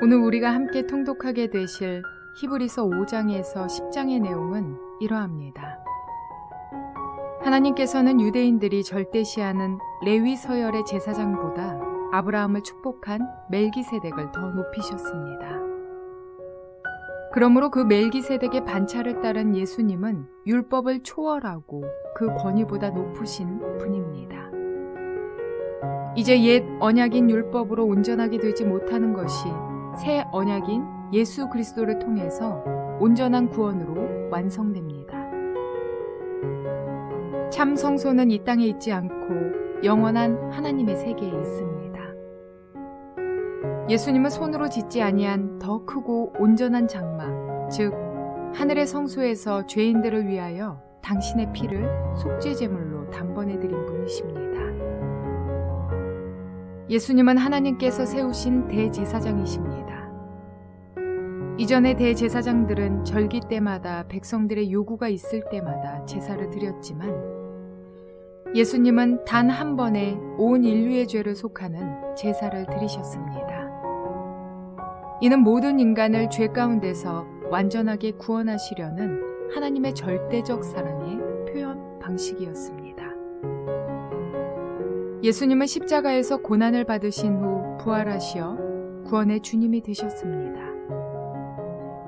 오늘 우리가 함께 통독하게 되실 히브리서 5장에서 10장의 내용은 이러합니다. 하나님께서는 유대인들이 절대시하는 레위 서열의 제사장보다 아브라함을 축복한 멜기세덱을 더 높이셨습니다. 그러므로 그 멜기세덱의 반차를 따른 예수님은 율법을 초월하고 그 권위보다 높으신 분입니다. 이제 옛 언약인 율법으로 온전하게 되지 못하는 것이 새 언약인 예수 그리스도를 통해서 온전한 구원으로 완성됩니다. 참 성소는 이 땅에 있지 않고 영원한 하나님의 세계에 있습니다. 예수님은 손으로 짓지 아니한 더 크고 온전한 장막, 즉 하늘의 성소에서 죄인들을 위하여 당신의 피를 속죄 제물로 단번에 드린 분이십니다. 예수님은 하나님께서 세우신 대제사장이십니다. 이전의 대제사장들은 절기 때마다 백성들의 요구가 있을 때마다 제사를 드렸지만 예수님은 단 한 번에 온 인류의 죄를 속하는 제사를 드리셨습니다. 이는 모든 인간을 죄 가운데서 완전하게 구원하시려는 하나님의 절대적 사랑의 표현 방식이었습니다. 예수님은 십자가에서 고난을 받으신 후 부활하시어 구원의 주님이 되셨습니다.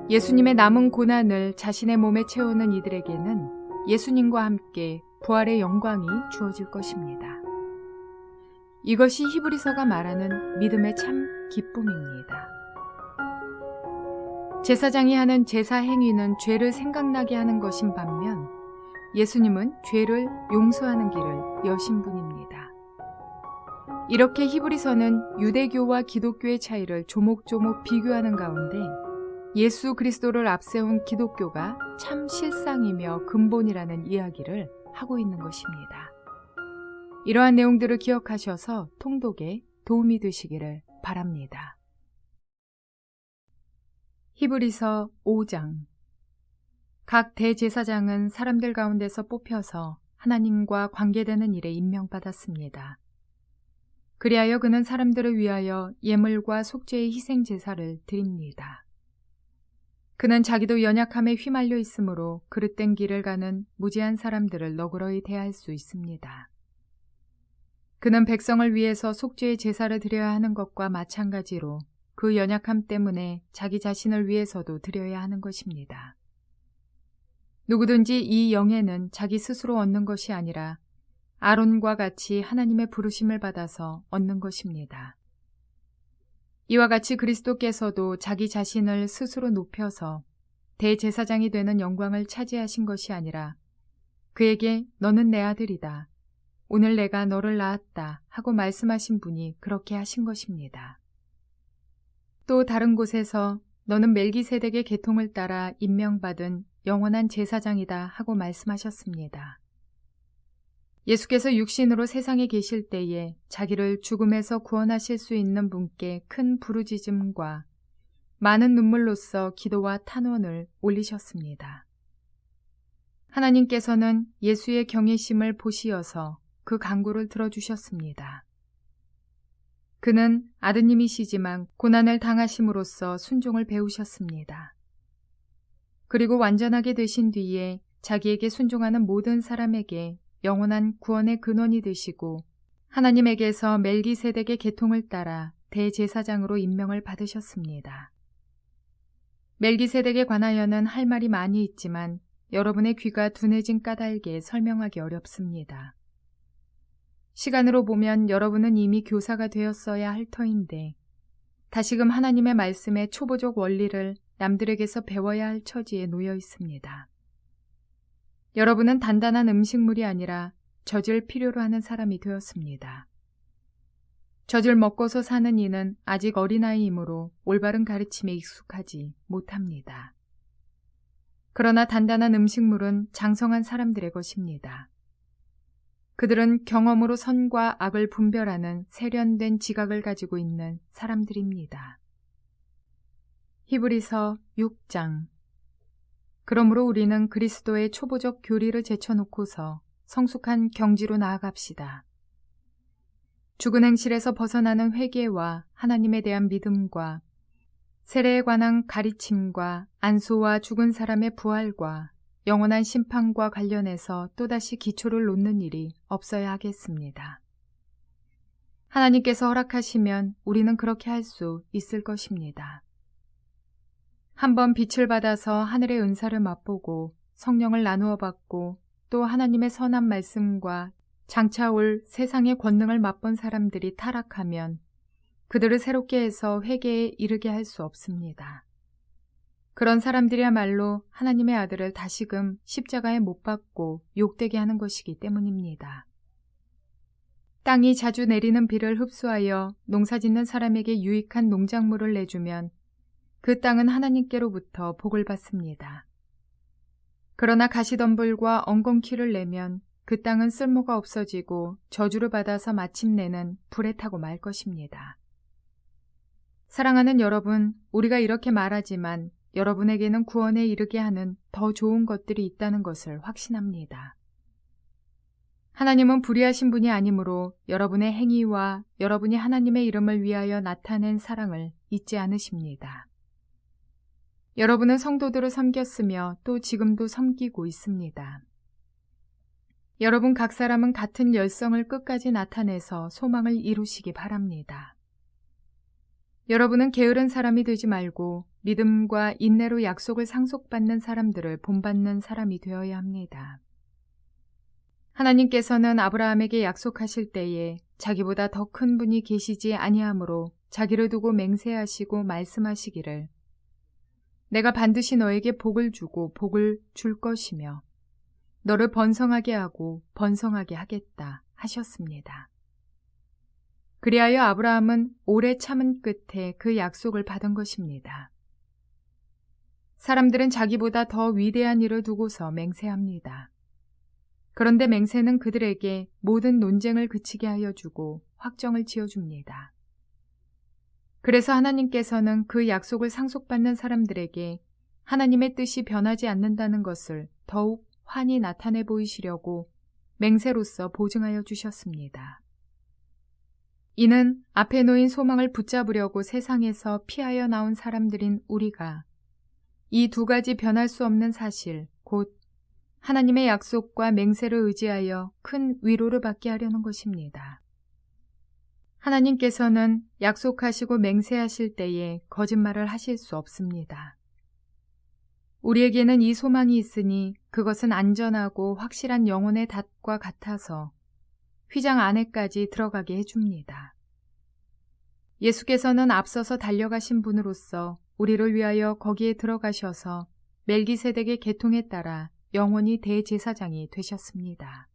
예수님의 남은 고난을 자신의 몸에 채우는 이들에게는 예수님과 함께 부활의 영광이 주어질 것입니다. 이것이 히브리서가 말하는 믿음의 참 기쁨입니다. 제사장이 하는 제사 행위는 죄를 생각나게 하는 것인 반면 예수님은 죄를 용서하는 길을 여신 분입니다. 이렇게 히브리서는 유대교와 기독교의 차이를 조목조목 비교하는 가운데 예수 그리스도를 앞세운 기독교가 참 실상이며 근본이라는 이야기를 하고 있는 것입니다. 이러한 내용들을 기억하셔서 통독에 도움이 되시기를 바랍니다. 히브리서 5장. 각 대제사장은 사람들 가운데서 뽑혀서 하나님과 관계되는 일에 임명받았습니다. 그리하여 그는 사람들을 위하여 예물과 속죄의 희생 제사를 드립니다. 그는 자기도 연약함에 휘말려 있으므로 그릇된 길을 가는 무지한 사람들을 너그러이 대할 수 있습니다. 그는 백성을 위해서 속죄의 제사를 드려야 하는 것과 마찬가지로 그 연약함 때문에 자기 자신을 위해서도 드려야 하는 것입니다. 누구든지 이 영예는 자기 스스로 얻는 것이 아니라 아론과 같이 하나님의 부르심을 받아서 얻는 것입니다. 이와 같이 그리스도께서도 자기 자신을 스스로 높여서 대제사장이 되는 영광을 차지하신 것이 아니라 그에게 너는 내 아들이다. 오늘 내가 너를 낳았다 하고 말씀하신 분이 그렇게 하신 것입니다. 또 다른 곳에서 너는 멜기세덱의 계통을 따라 임명받은 영원한 제사장이다 하고 말씀하셨습니다. 예수께서 육신으로 세상에 계실 때에 자기를 죽음에서 구원하실 수 있는 분께 큰 부르짖음과 많은 눈물로써 기도와 탄원을 올리셨습니다. 하나님께서는 예수의 경외심을 보시어서 그 간구를 들어주셨습니다. 그는 아드님이시지만 고난을 당하심으로써 순종을 배우셨습니다. 그리고 완전하게 되신 뒤에 자기에게 순종하는 모든 사람에게 영원한 구원의 근원이 되시고 하나님에게서 멜기세덱의 계통을 따라 대제사장으로 임명을 받으셨습니다. 멜기세덱에 관하여는 할 말이 많이 있지만 여러분의 귀가 둔해진 까닭에 설명하기 어렵습니다. 시간으로 보면 여러분은 이미 교사가 되었어야 할 터인데 다시금 하나님의 말씀의 초보적 원리를 남들에게서 배워야 할 처지에 놓여 있습니다. 여러분은 단단한 음식물이 아니라 젖을 필요로 하는 사람이 되었습니다. 젖을 먹고서 사는 이는 아직 어린아이이므로 올바른 가르침에 익숙하지 못합니다. 그러나 단단한 음식물은 장성한 사람들의 것입니다. 그들은 경험으로 선과 악을 분별하는 세련된 지각을 가지고 있는 사람들입니다. 히브리서 6장. 그러므로 우리는 그리스도의 초보적 교리를 제쳐놓고서 성숙한 경지로 나아갑시다. 죽은 행실에서 벗어나는 회개와 하나님에 대한 믿음과 세례에 관한 가르침과 안수와 죽은 사람의 부활과 영원한 심판과 관련해서 또다시 기초를 놓는 일이 없어야 하겠습니다. 하나님께서 허락하시면 우리는 그렇게 할 수 있을 것입니다. 한번 빛을 받아서 하늘의 은사를 맛보고 성령을 나누어 받고 또 하나님의 선한 말씀과 장차 올 세상의 권능을 맛본 사람들이 타락하면 그들을 새롭게 해서 회개에 이르게 할 수 없습니다. 그런 사람들이야말로 하나님의 아들을 다시금 십자가에 못 박고 욕되게 하는 것이기 때문입니다. 땅이 자주 내리는 비를 흡수하여 농사짓는 사람에게 유익한 농작물을 내주면 그 땅은 하나님께로부터 복을 받습니다. 그러나 가시덤불과 엉겅퀴를 내면 그 땅은 쓸모가 없어지고 저주를 받아서 마침내는 불에 타고 말 것입니다. 사랑하는 여러분, 우리가 이렇게 말하지만 여러분에게는 구원에 이르게 하는 더 좋은 것들이 있다는 것을 확신합니다. 하나님은 불의하신 분이 아니므로 여러분의 행위와 여러분이 하나님의 이름을 위하여 나타낸 사랑을 잊지 않으십니다. 여러분은 성도들을 섬겼으며 또 지금도 섬기고 있습니다. 여러분 각 사람은 같은 열성을 끝까지 나타내서 소망을 이루시기 바랍니다. 여러분은 게으른 사람이 되지 말고 믿음과 인내로 약속을 상속받는 사람들을 본받는 사람이 되어야 합니다. 하나님께서는 아브라함에게 약속하실 때에 자기보다 더 큰 분이 계시지 아니하므로 자기를 두고 맹세하시고 말씀하시기를 내가 반드시 너에게 복을 주고 복을 줄 것이며 너를 번성하게 하고 번성하게 하겠다 하셨습니다. 그리하여 아브라함은 오래 참은 끝에 그 약속을 받은 것입니다. 사람들은 자기보다 더 위대한 일을 두고서 맹세합니다. 그런데 맹세는 그들에게 모든 논쟁을 그치게 하여 주고 확정을 지어줍니다. 그래서 하나님께서는 그 약속을 상속받는 사람들에게 하나님의 뜻이 변하지 않는다는 것을 더욱 환히 나타내 보이시려고 맹세로서 보증하여 주셨습니다. 이는 앞에 놓인 소망을 붙잡으려고 세상에서 피하여 나온 사람들인 우리가 이 두 가지 변할 수 없는 사실, 곧 하나님의 약속과 맹세를 의지하여 큰 위로를 받게 하려는 것입니다. 하나님께서는 약속하시고 맹세하실 때에 거짓말을 하실 수 없습니다. 우리에게는 이 소망이 있으니 그것은 안전하고 확실한 영혼의 닷과 같아서 휘장 안에까지 들어가게 해줍니다. 예수께서는 앞서서 달려가신 분으로서 우리를 위하여 거기에 들어가셔서 멜기세덱의 계통에 따라 영원히 대제사장이 되셨습니다.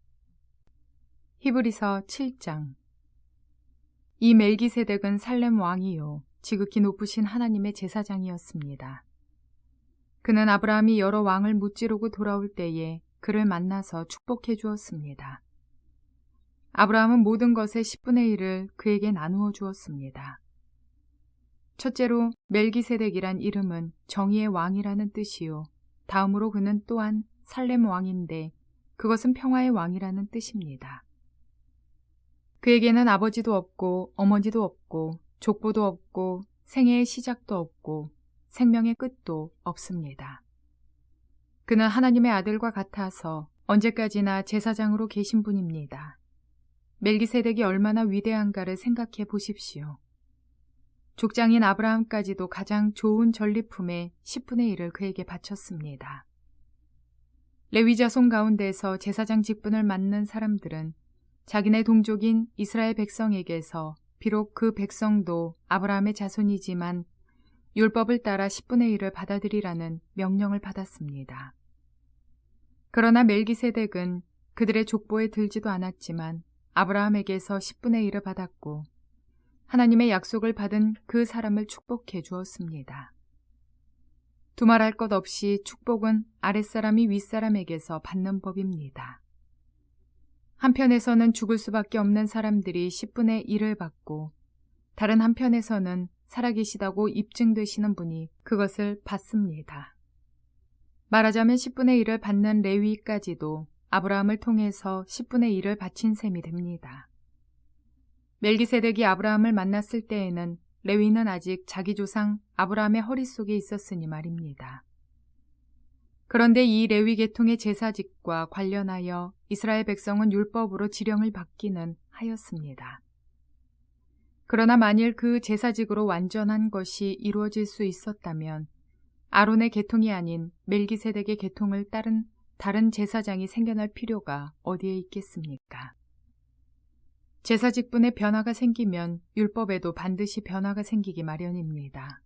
히브리서 7장. 이 멜기세덱은 살렘 왕이요 지극히 높으신 하나님의 제사장이었습니다. 그는 아브라함이 여러 왕을 무찌르고 돌아올 때에 그를 만나서 축복해 주었습니다. 아브라함은 모든 것의 10분의 1을 그에게 나누어 주었습니다. 첫째로 멜기세덱이란 이름은 정의의 왕이라는 뜻이요. 다음으로 그는 또한 살렘 왕인데 그것은 평화의 왕이라는 뜻입니다. 그에게는 아버지도 없고 어머니도 없고 족보도 없고 생애의 시작도 없고 생명의 끝도 없습니다. 그는 하나님의 아들과 같아서 언제까지나 제사장으로 계신 분입니다. 멜기세덱이 얼마나 위대한가를 생각해 보십시오. 족장인 아브라함까지도 가장 좋은 전리품의 10분의 1을 그에게 바쳤습니다. 레위 자손 가운데서 제사장 직분을 맡는 사람들은 자기네 동족인 이스라엘 백성에게서 비록 그 백성도 아브라함의 자손이지만 율법을 따라 10분의 1을 받아들이라는 명령을 받았습니다. 그러나 멜기세덱은 그들의 족보에 들지도 않았지만 아브라함에게서 10분의 1을 받았고 하나님의 약속을 받은 그 사람을 축복해 주었습니다. 두말할 것 없이 축복은 아랫사람이 윗사람에게서 받는 법입니다. 한편에서는 죽을 수밖에 없는 사람들이 10분의 1을 받고 다른 한편에서는 살아계시다고 입증되시는 분이 그것을 받습니다. 말하자면 10분의 1을 받는 레위까지도 아브라함을 통해서 10분의 1을 바친 셈이 됩니다. 멜기세덱이 아브라함을 만났을 때에는 레위는 아직 자기 조상 아브라함의 허리 속에 있었으니 말입니다. 그런데 이 레위 계통의 제사직과 관련하여 이스라엘 백성은 율법으로 지령을 받기는 하였습니다. 그러나 만일 그 제사직으로 완전한 것이 이루어질 수 있었다면 아론의 계통이 아닌 멜기세덱의 계통을 따른 다른 제사장이 생겨날 필요가 어디에 있겠습니까? 제사직분의 변화가 생기면 율법에도 반드시 변화가 생기기 마련입니다.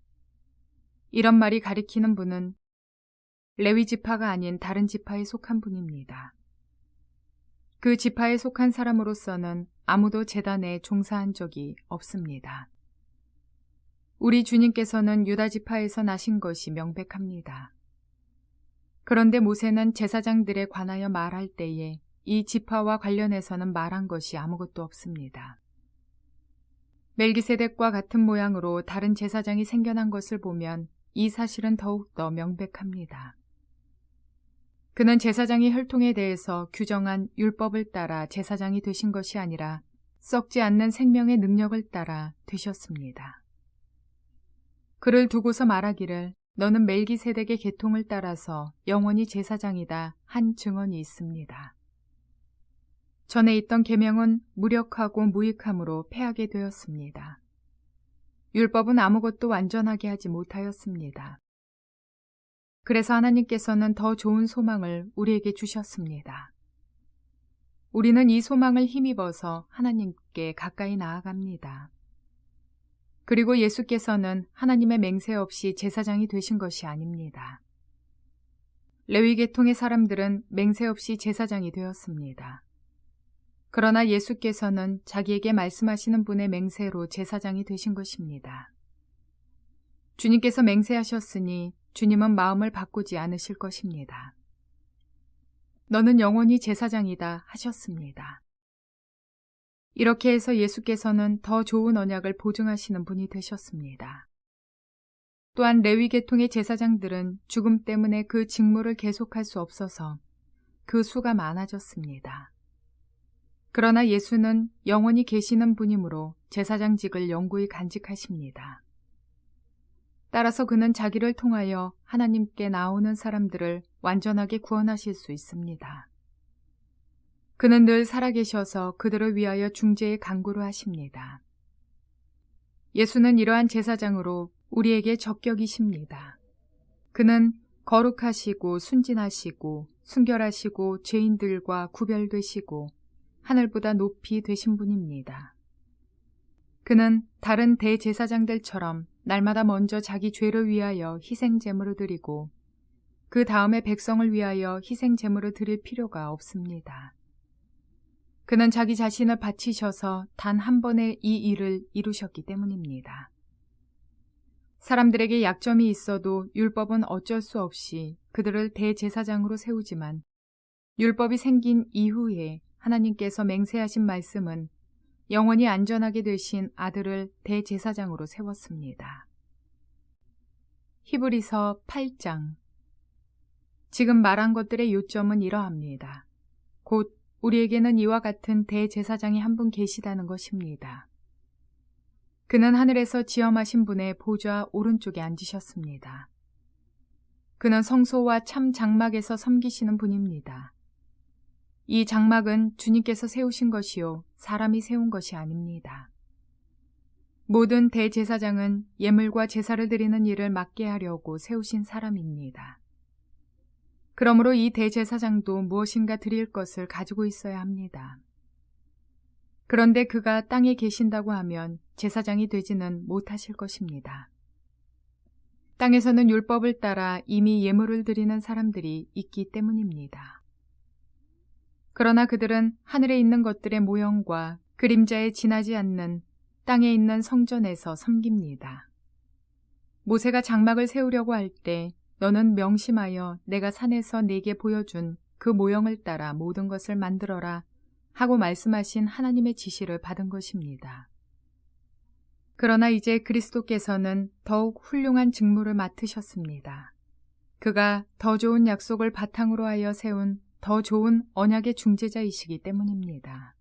이런 말이 가리키는 분은 레위 지파가 아닌 다른 지파에 속한 분입니다. 그 지파에 속한 사람으로서는 아무도 제단에 종사한 적이 없습니다. 우리 주님께서는 유다 지파에서 나신 것이 명백합니다. 그런데 모세는 제사장들에 관하여 말할 때에 이 지파와 관련해서는 말한 것이 아무것도 없습니다. 멜기세덱과 같은 모양으로 다른 제사장이 생겨난 것을 보면 이 사실은 더욱더 명백합니다. 그는 제사장의 혈통에 대해서 규정한 율법을 따라 제사장이 되신 것이 아니라 썩지 않는 생명의 능력을 따라 되셨습니다. 그를 두고서 말하기를 너는 멜기세덱의 계통을 따라서 영원히 제사장이다 한 증언이 있습니다. 전에 있던 계명은 무력하고 무익함으로 패하게 되었습니다. 율법은 아무것도 완전하게 하지 못하였습니다. 그래서 하나님께서는 더 좋은 소망을 우리에게 주셨습니다. 우리는 이 소망을 힘입어서 하나님께 가까이 나아갑니다. 그리고 예수께서는 하나님의 맹세 없이 제사장이 되신 것이 아닙니다. 레위 계통의 사람들은 맹세 없이 제사장이 되었습니다. 그러나 예수께서는 자기에게 말씀하시는 분의 맹세로 제사장이 되신 것입니다. 주님께서 맹세하셨으니 주님은 마음을 바꾸지 않으실 것입니다. 너는 영원히 제사장이다 하셨습니다. 이렇게 해서 예수께서는 더 좋은 언약을 보증하시는 분이 되셨습니다. 또한 레위 계통의 제사장들은 죽음 때문에 그 직무를 계속할 수 없어서 그 수가 많아졌습니다. 그러나 예수는 영원히 계시는 분이므로 제사장직을 영구히 간직하십니다. 따라서 그는 자기를 통하여 하나님께 나오는 사람들을 완전하게 구원하실 수 있습니다. 그는 늘 살아계셔서 그들을 위하여 중재의 간구를 하십니다. 예수는 이러한 제사장으로 우리에게 적격이십니다. 그는 거룩하시고 순진하시고 순결하시고 죄인들과 구별되시고 하늘보다 높이 되신 분입니다. 그는 다른 대제사장들처럼 날마다 먼저 자기 죄를 위하여 희생제물을 드리고 그 다음에 백성을 위하여 희생제물을 드릴 필요가 없습니다. 그는 자기 자신을 바치셔서 단 한 번에 이 일을 이루셨기 때문입니다. 사람들에게 약점이 있어도 율법은 어쩔 수 없이 그들을 대제사장으로 세우지만 율법이 생긴 이후에 하나님께서 맹세하신 말씀은 영원히 안전하게 되신 아들을 대제사장으로 세웠습니다. 히브리서 8장. 지금 말한 것들의 요점은 이러합니다. 곧 우리에게는 이와 같은 대제사장이 한 분 계시다는 것입니다. 그는 하늘에서 지엄하신 분의 보좌 오른쪽에 앉으셨습니다. 그는 성소와 참 장막에서 섬기시는 분입니다. 이 장막은 주님께서 세우신 것이요 사람이 세운 것이 아닙니다. 모든 대제사장은 예물과 제사를 드리는 일을 맡게 하려고 세우신 사람입니다. 그러므로 이 대제사장도 무엇인가 드릴 것을 가지고 있어야 합니다. 그런데 그가 땅에 계신다고 하면 제사장이 되지는 못하실 것입니다. 땅에서는 율법을 따라 이미 예물을 드리는 사람들이 있기 때문입니다. 그러나 그들은 하늘에 있는 것들의 모형과 그림자에 지나지 않는 땅에 있는 성전에서 섬깁니다. 모세가 장막을 세우려고 할 때 너는 명심하여 내가 산에서 네게 보여준 그 모형을 따라 모든 것을 만들어라 하고 말씀하신 하나님의 지시를 받은 것입니다. 그러나 이제 그리스도께서는 더욱 훌륭한 직무를 맡으셨습니다. 그가 더 좋은 약속을 바탕으로 하여 세운 더 좋은 언약의 중재자이시기 때문입니다.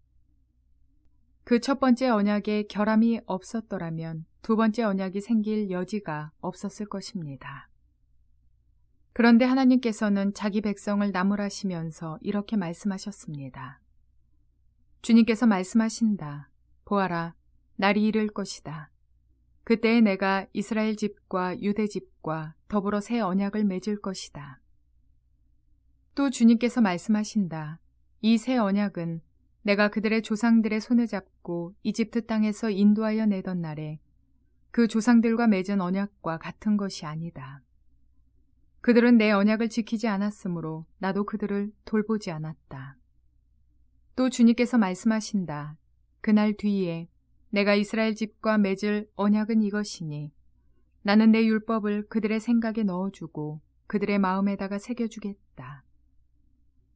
그 첫 번째 언약에 결함이 없었더라면 두 번째 언약이 생길 여지가 없었을 것입니다. 그런데 하나님께서는 자기 백성을 나무라시면서 이렇게 말씀하셨습니다. 주님께서 말씀하신다. 보아라, 날이 이를 것이다. 그때에 내가 이스라엘 집과 유대 집과 더불어 새 언약을 맺을 것이다. 또 주님께서 말씀하신다. 이 새 언약은 내가 그들의 조상들의 손을 잡고 이집트 땅에서 인도하여 내던 날에 그 조상들과 맺은 언약과 같은 것이 아니다. 그들은 내 언약을 지키지 않았으므로 나도 그들을 돌보지 않았다. 또 주님께서 말씀하신다. 그날 뒤에 내가 이스라엘 집과 맺을 언약은 이것이니 나는 내 율법을 그들의 생각에 넣어주고 그들의 마음에다가 새겨주겠다.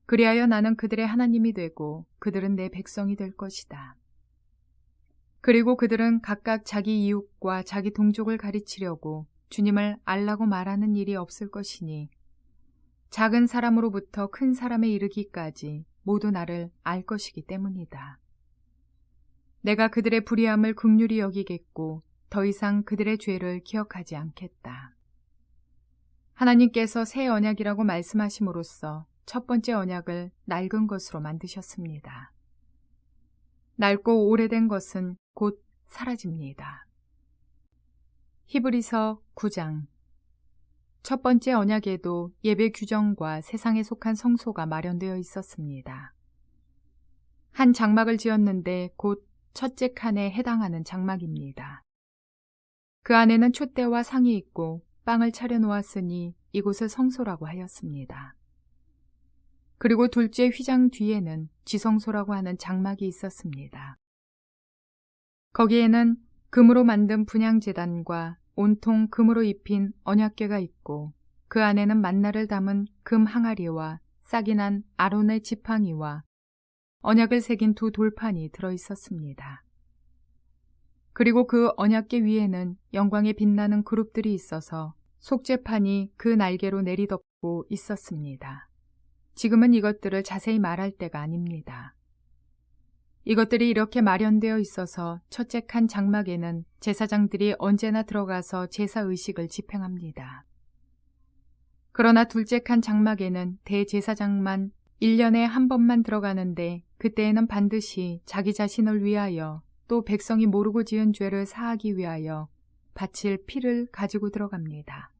그리하여 나는 그들의 하나님이 되고 그들은 내 백성이 될 것이다. 그리고 그들은 각각 자기 이웃과 자기 동족을 가르치려고 주님을 알라고 말하는 일이 없을 것이니 작은 사람으로부터 큰 사람에 이르기까지 모두 나를 알 것이기 때문이다. 내가 그들의 불의함을 긍휼히 여기겠고 더 이상 그들의 죄를 기억하지 않겠다. 하나님께서 새 언약이라고 말씀하심으로써 첫 번째 언약을 낡은 것으로 만드셨습니다. 낡고 오래된 것은 곧 사라집니다. 히브리서 9장. 첫 번째 언약에도 예배 규정과 세상에 속한 성소가 마련되어 있었습니다. 한 장막을 지었는데 곧 첫째 칸에 해당하는 장막입니다. 그 안에는 촛대와 상이 있고 빵을 차려 놓았으니 이곳을 성소라고 하였습니다. 그리고 둘째 휘장 뒤에는 지성소라고 하는 장막이 있었습니다. 거기에는 금으로 만든 분향제단과 온통 금으로 입힌 언약궤가 있고 그 안에는 만나를 담은 금 항아리와 싹이 난 아론의 지팡이와 언약을 새긴 두 돌판이 들어 있었습니다. 그리고 그 언약궤 위에는 영광에 빛나는 그룹들이 있어서 속죄판이 그 날개로 내리덮고 있었습니다. 지금은 이것들을 자세히 말할 때가 아닙니다. 이것들이 이렇게 마련되어 있어서 첫째 칸 장막에는 제사장들이 언제나 들어가서 제사 의식을 집행합니다. 그러나 둘째 칸 장막에는 대제사장만 1년에 한 번만 들어가는데 그때에는 반드시 자기 자신을 위하여 또 백성이 모르고 지은 죄를 사하기 위하여 바칠 피를 가지고 들어갑니다.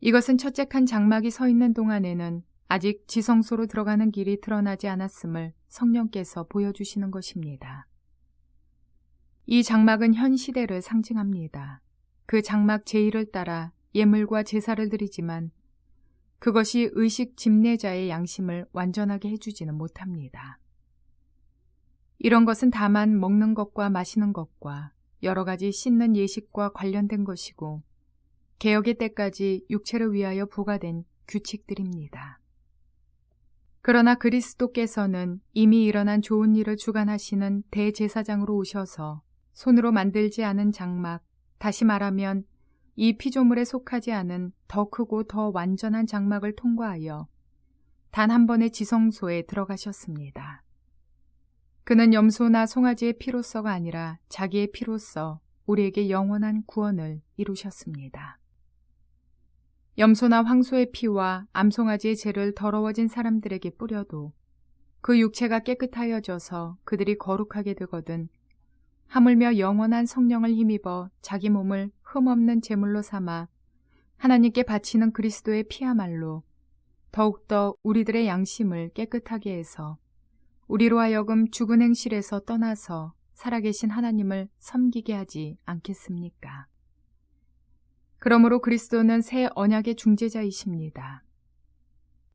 이것은 첫째 칸 장막이 서 있는 동안에는 아직 지성소로 들어가는 길이 드러나지 않았음을 성령께서 보여주시는 것입니다. 이 장막은 현 시대를 상징합니다. 그 장막 제1을 따라 예물과 제사를 드리지만 그것이 의식 집례자의 양심을 완전하게 해주지는 못합니다. 이런 것은 다만 먹는 것과 마시는 것과 여러 가지 씻는 예식과 관련된 것이고 개혁의 때까지 육체를 위하여 부과된 규칙들입니다. 그러나 그리스도께서는 이미 일어난 좋은 일을 주관하시는 대제사장으로 오셔서 손으로 만들지 않은 장막, 다시 말하면 이 피조물에 속하지 않은 더 크고 더 완전한 장막을 통과하여 단 한 번의 지성소에 들어가셨습니다. 그는 염소나 송아지의 피로서가 아니라 자기의 피로서 우리에게 영원한 구원을 이루셨습니다. 염소나 황소의 피와 암송아지의 죄를 더러워진 사람들에게 뿌려도 그 육체가 깨끗하여져서 그들이 거룩하게 되거든 하물며 영원한 성령을 힘입어 자기 몸을 흠없는 제물로 삼아 하나님께 바치는 그리스도의 피야말로 더욱더 우리들의 양심을 깨끗하게 해서 우리로 하여금 죽은 행실에서 떠나서 살아계신 하나님을 섬기게 하지 않겠습니까? 그러므로 그리스도는 새 언약의 중재자이십니다.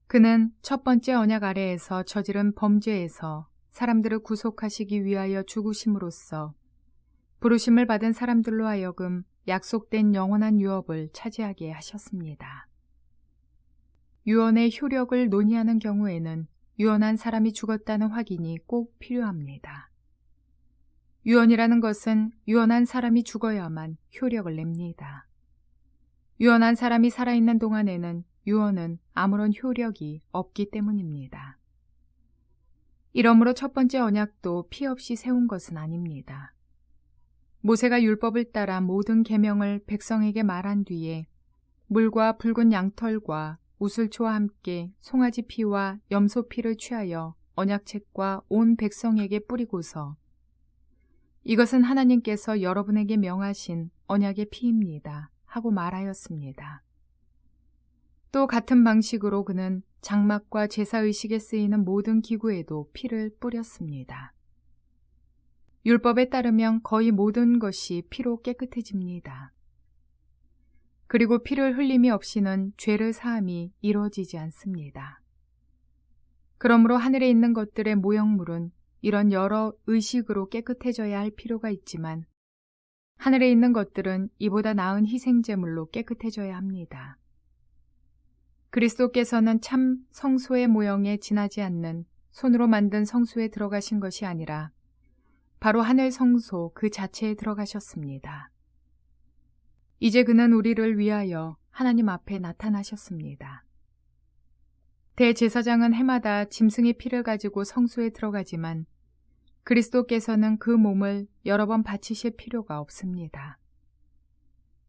그는 첫 번째 언약 아래에서 저지른 범죄에서 사람들을 구속하시기 위하여 죽으심으로써 부르심을 받은 사람들로 하여금 약속된 영원한 유업을 차지하게 하셨습니다. 유언의 효력을 논의하는 경우에는 유언한 사람이 죽었다는 확인이 꼭 필요합니다. 유언이라는 것은 유언한 사람이 죽어야만 효력을 냅니다. 유언한 사람이 살아있는 동안에는 유언은 아무런 효력이 없기 때문입니다. 이러므로 첫 번째 언약도 피 없이 세운 것은 아닙니다. 모세가 율법을 따라 모든 계명을 백성에게 말한 뒤에 물과 붉은 양털과 우슬초와 함께 송아지 피와 염소 피를 취하여 언약책과 온 백성에게 뿌리고서 이것은 하나님께서 여러분에게 명하신 언약의 피입니다 하고 말하였습니다. 또 같은 방식으로 그는 장막과 제사의식에 쓰이는 모든 기구에도 피를 뿌렸습니다. 율법에 따르면 거의 모든 것이 피로 깨끗해집니다. 그리고 피를 흘림이 없이는 죄를 사함이 이루어지지 않습니다. 그러므로 하늘에 있는 것들의 모형물은 이런 여러 의식으로 깨끗해져야 할 필요가 있지만 하늘에 있는 것들은 이보다 나은 희생제물로 깨끗해져야 합니다. 그리스도께서는 참 성소의 모형에 지나지 않는 손으로 만든 성소에 들어가신 것이 아니라 바로 하늘 성소 그 자체에 들어가셨습니다. 이제 그는 우리를 위하여 하나님 앞에 나타나셨습니다. 대제사장은 해마다 짐승의 피를 가지고 성소에 들어가지만 그리스도께서는 그 몸을 여러 번 바치실 필요가 없습니다.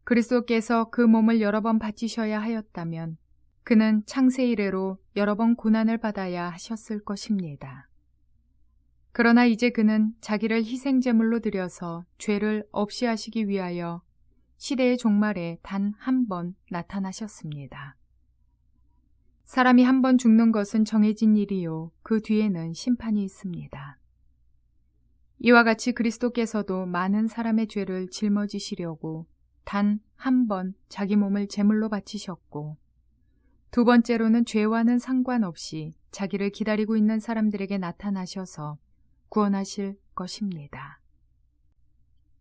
그리스도께서 그 몸을 여러 번 바치셔야 하였다면 그는 창세 이래로 여러 번 고난을 받아야 하셨을 것입니다. 그러나 이제 그는 자기를 희생제물로 드려서 죄를 없이 하시기 위하여 시대의 종말에 단 한 번 나타나셨습니다. 사람이 한 번 죽는 것은 정해진 일이요 그 뒤에는 심판이 있습니다. 이와 같이 그리스도께서도 많은 사람의 죄를 짊어지시려고 단 한 번 자기 몸을 제물로 바치셨고 두 번째로는 죄와는 상관없이 자기를 기다리고 있는 사람들에게 나타나셔서 구원하실 것입니다.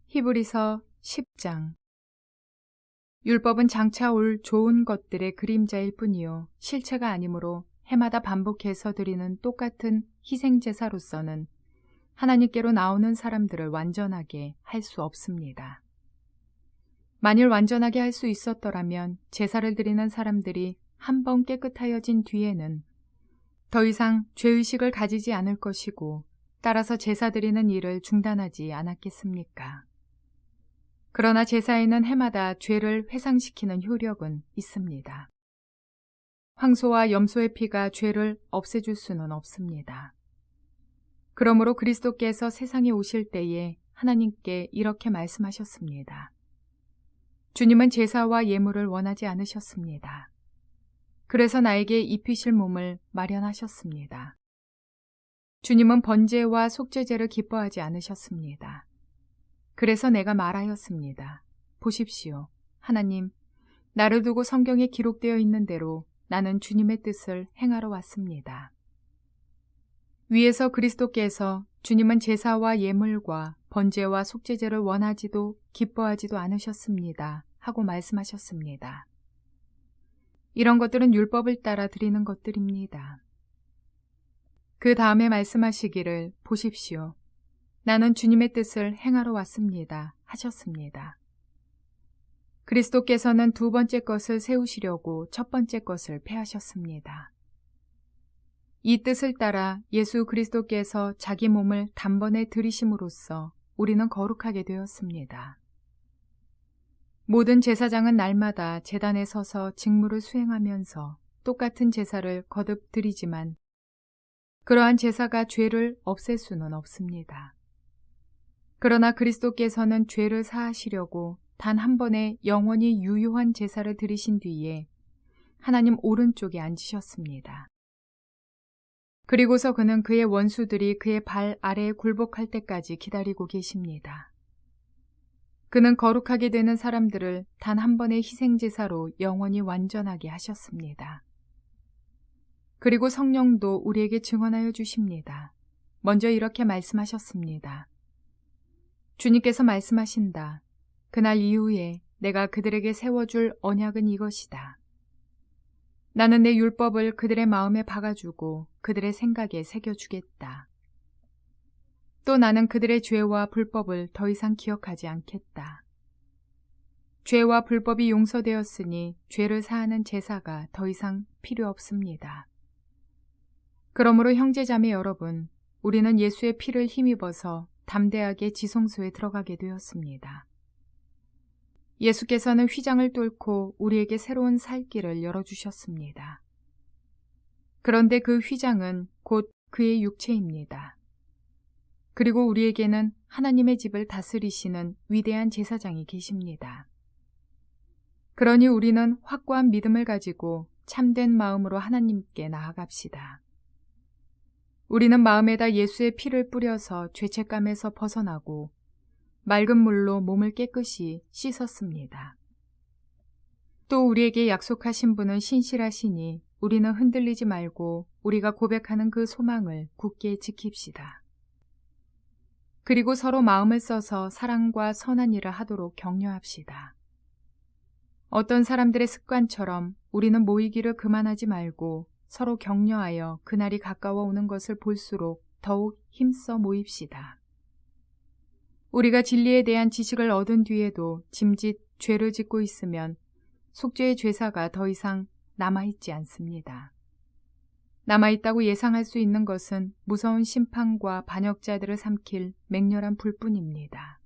히브리서 10장. 율법은 장차 올 좋은 것들의 그림자일 뿐이요 실체가 아니므로 해마다 반복해서 드리는 똑같은 희생제사로서는 하나님께로 나오는 사람들을 완전하게 할 수 없습니다. 만일 완전하게 할 수 있었더라면 제사를 드리는 사람들이 한 번 깨끗하여진 뒤에는 더 이상 죄의식을 가지지 않을 것이고 따라서 제사 드리는 일을 중단하지 않았겠습니까? 그러나 제사에는 해마다 죄를 회상시키는 효력은 있습니다. 황소와 염소의 피가 죄를 없애줄 수는 없습니다. 그러므로 그리스도께서 세상에 오실 때에 하나님께 이렇게 말씀하셨습니다. 주님은 제사와 예물을 원하지 않으셨습니다. 그래서 나에게 입히실 몸을 마련하셨습니다. 주님은 번제와 속죄제를 기뻐하지 않으셨습니다. 그래서 내가 말하였습니다. 보십시오. 하나님, 나를 두고 성경에 기록되어 있는 대로 나는 주님의 뜻을 행하러 왔습니다. 위에서 그리스도께서 주님은 제사와 예물과 번제와 속죄제를 원하지도 기뻐하지도 않으셨습니다. 하고 말씀하셨습니다. 이런 것들은 율법을 따라 드리는 것들입니다. 그 다음에 말씀하시기를 보십시오. 나는 주님의 뜻을 행하러 왔습니다. 하셨습니다. 그리스도께서는 두 번째 것을 세우시려고 첫 번째 것을 폐하셨습니다. 이 뜻을 따라 예수 그리스도께서 자기 몸을 단번에 들이심으로써 우리는 거룩하게 되었습니다. 모든 제사장은 날마다 제단에 서서 직무를 수행하면서 똑같은 제사를 거듭 드리지만 그러한 제사가 죄를 없앨 수는 없습니다. 그러나 그리스도께서는 죄를 사하시려고 단 한 번에 영원히 유효한 제사를 드리신 뒤에 하나님 오른쪽에 앉으셨습니다. 그리고서 그는 그의 원수들이 그의 발 아래에 굴복할 때까지 기다리고 계십니다. 그는 거룩하게 되는 사람들을 단 한 번의 희생제사로 영원히 완전하게 하셨습니다. 그리고 성령도 우리에게 증언하여 주십니다. 먼저 이렇게 말씀하셨습니다. 주님께서 말씀하신다. 그날 이후에 내가 그들에게 세워줄 언약은 이것이다. 나는 내 율법을 그들의 마음에 박아주고 그들의 생각에 새겨주겠다. 또 나는 그들의 죄와 불법을 더 이상 기억하지 않겠다. 죄와 불법이 용서되었으니 죄를 사하는 제사가 더 이상 필요 없습니다. 그러므로 형제자매 여러분, 우리는 예수의 피를 힘입어서 담대하게 지성소에 들어가게 되었습니다. 예수께서는 휘장을 뚫고 우리에게 새로운 살 길을 열어주셨습니다. 그런데 그 휘장은 곧 그의 육체입니다. 그리고 우리에게는 하나님의 집을 다스리시는 위대한 제사장이 계십니다. 그러니 우리는 확고한 믿음을 가지고 참된 마음으로 하나님께 나아갑시다. 우리는 마음에다 예수의 피를 뿌려서 죄책감에서 벗어나고 맑은 물로 몸을 깨끗이 씻었습니다. 또 우리에게 약속하신 분은 신실하시니 우리는 흔들리지 말고 우리가 고백하는 그 소망을 굳게 지킵시다. 그리고 서로 마음을 써서 사랑과 선한 일을 하도록 격려합시다. 어떤 사람들의 습관처럼 우리는 모이기를 그만하지 말고 서로 격려하여 그날이 가까워 오는 것을 볼수록 더욱 힘써 모입시다. 우리가 진리에 대한 지식을 얻은 뒤에도 짐짓 죄를 짓고 있으면 속죄의 죄사가 더 이상 남아있지 않습니다. 남아있다고 예상할 수 있는 것은 무서운 심판과 반역자들을 삼킬 맹렬한 불뿐입니다.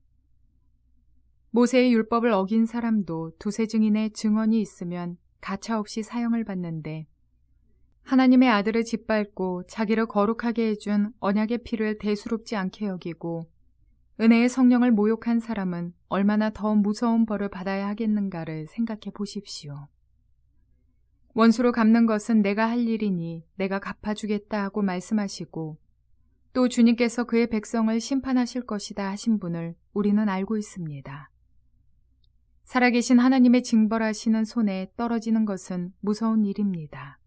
모세의 율법을 어긴 사람도 두세 증인의 증언이 있으면 가차없이 사형을 받는데 하나님의 아들을 짓밟고 자기를 거룩하게 해준 언약의 피를 대수롭지 않게 여기고 은혜의 성령을 모욕한 사람은 얼마나 더 무서운 벌을 받아야 하겠는가를 생각해 보십시오. 원수로 갚는 것은 내가 할 일이니 내가 갚아주겠다 하고 말씀하시고 또 주님께서 그의 백성을 심판하실 것이다 하신 분을 우리는 알고 있습니다. 살아계신 하나님의 징벌하시는 손에 떨어지는 것은 무서운 일입니다.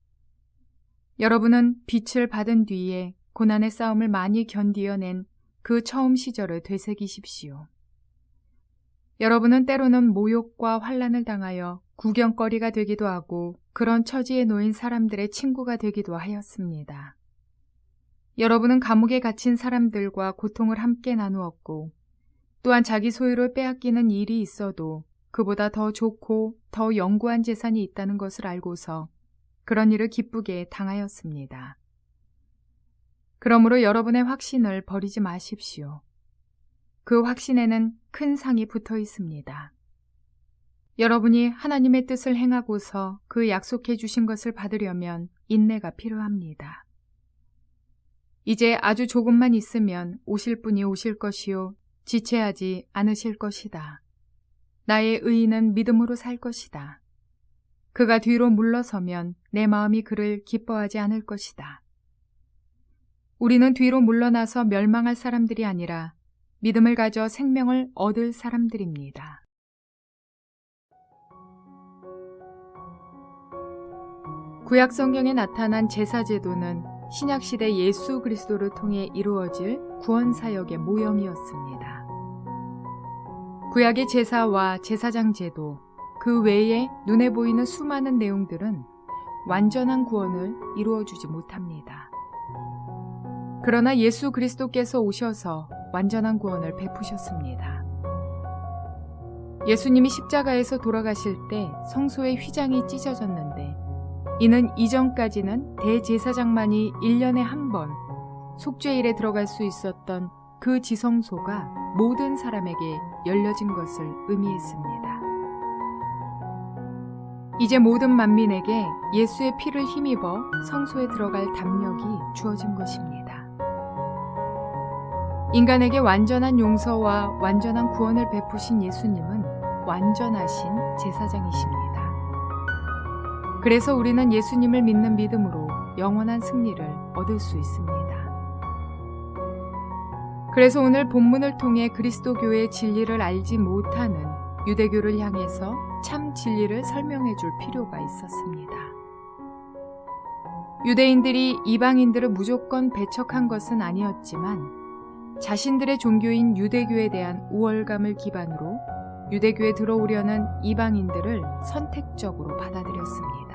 여러분은 빛을 받은 뒤에 고난의 싸움을 많이 견디어낸 그 처음 시절을 되새기십시오. 여러분은 때로는 모욕과 환난을 당하여 구경거리가 되기도 하고 그런 처지에 놓인 사람들의 친구가 되기도 하였습니다. 여러분은 감옥에 갇힌 사람들과 고통을 함께 나누었고 또한 자기 소유를 빼앗기는 일이 있어도 그보다 더 좋고 더 영구한 재산이 있다는 것을 알고서 그런 일을 기쁘게 당하였습니다. 그러므로 여러분의 확신을 버리지 마십시오. 그 확신에는 큰 상이 붙어 있습니다. 여러분이 하나님의 뜻을 행하고서 그 약속해 주신 것을 받으려면 인내가 필요합니다. 이제 아주 조금만 있으면 오실 분이 오실 것이요 지체하지 않으실 것이다. 나의 의인은 믿음으로 살 것이다. 그가 뒤로 물러서면 내 마음이 그를 기뻐하지 않을 것이다. 우리는 뒤로 물러나서 멸망할 사람들이 아니라 믿음을 가져 생명을 얻을 사람들입니다. 구약 성경에 나타난 제사제도는 신약시대 예수 그리스도를 통해 이루어질 구원사역의 모형이었습니다. 구약의 제사와 제사장 제도, 그 외에 눈에 보이는 수많은 내용들은 완전한 구원을 이루어주지 못합니다. 그러나 예수 그리스도께서 오셔서 완전한 구원을 베푸셨습니다. 예수님이 십자가에서 돌아가실 때 성소의 휘장이 찢어졌는데 이는 이전까지는 대제사장만이 1년에 한 번 속죄일에 들어갈 수 있었던 그 지성소가 모든 사람에게 열려진 것을 의미했습니다. 이제 모든 만민에게 예수의 피를 힘입어 성소에 들어갈 담력이 주어진 것입니다. 인간에게 완전한 용서와 완전한 구원을 베푸신 예수님은 완전하신 제사장이십니다. 그래서 우리는 예수님을 믿는 믿음으로 영원한 승리를 얻을 수 있습니다. 그래서 오늘 본문을 통해 그리스도교의 진리를 알지 못하는 유대교를 향해서 참 진리를 설명해 줄 필요가 있었습니다. 유대인들이 이방인들을 무조건 배척한 것은 아니었지만 자신들의 종교인 유대교에 대한 우월감을 기반으로 유대교에 들어오려는 이방인들을 선택적으로 받아들였습니다.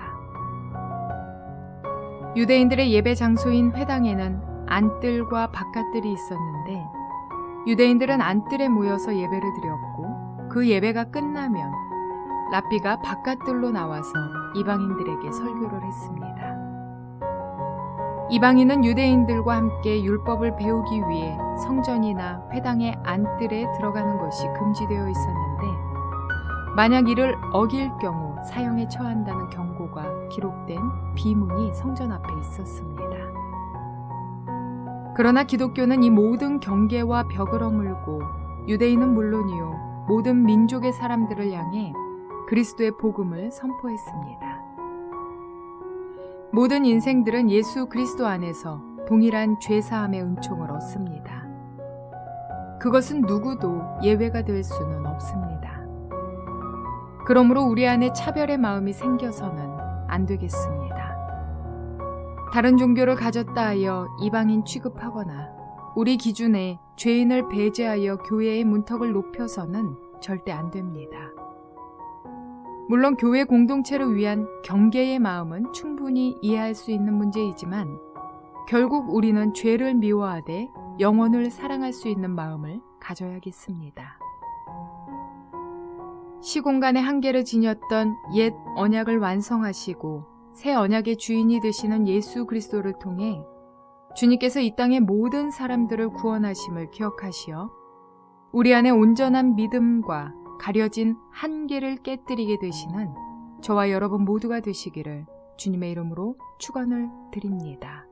유대인들의 예배 장소인 회당에는 안뜰과 바깥뜰이 있었는데 유대인들은 안뜰에 모여서 예배를 드렸고 그 예배가 끝나면 랍비가 바깥뜰로 나와서 이방인들에게 설교를 했습니다. 이방인은 유대인들과 함께 율법을 배우기 위해 성전이나 회당의 안뜰에 들어가는 것이 금지되어 있었는데 만약 이를 어길 경우 사형에 처한다는 경고가 기록된 비문이 성전 앞에 있었습니다. 그러나 기독교는 이 모든 경계와 벽을 허물고 유대인은 물론이요 모든 민족의 사람들을 향해 그리스도의 복음을 선포했습니다. 모든 인생들은 예수 그리스도 안에서 동일한 죄사함의 은총을 얻습니다. 그것은 누구도 예외가 될 수는 없습니다. 그러므로 우리 안에 차별의 마음이 생겨서는 안 되겠습니다. 다른 종교를 가졌다 하여 이방인 취급하거나 우리 기준에 죄인을 배제하여 교회의 문턱을 높여서는 절대 안 됩니다. 물론 교회 공동체를 위한 경계의 마음은 충분히 이해할 수 있는 문제이지만 결국 우리는 죄를 미워하되 영혼을 사랑할 수 있는 마음을 가져야겠습니다. 시공간의 한계를 지녔던 옛 언약을 완성하시고 새 언약의 주인이 되시는 예수 그리스도를 통해 주님께서 이 땅의 모든 사람들을 구원하심을 기억하시어 우리 안에 온전한 믿음과 가려진 한계를 깨뜨리게 되시는 저와 여러분 모두가 되시기를 주님의 이름으로 축원을 드립니다.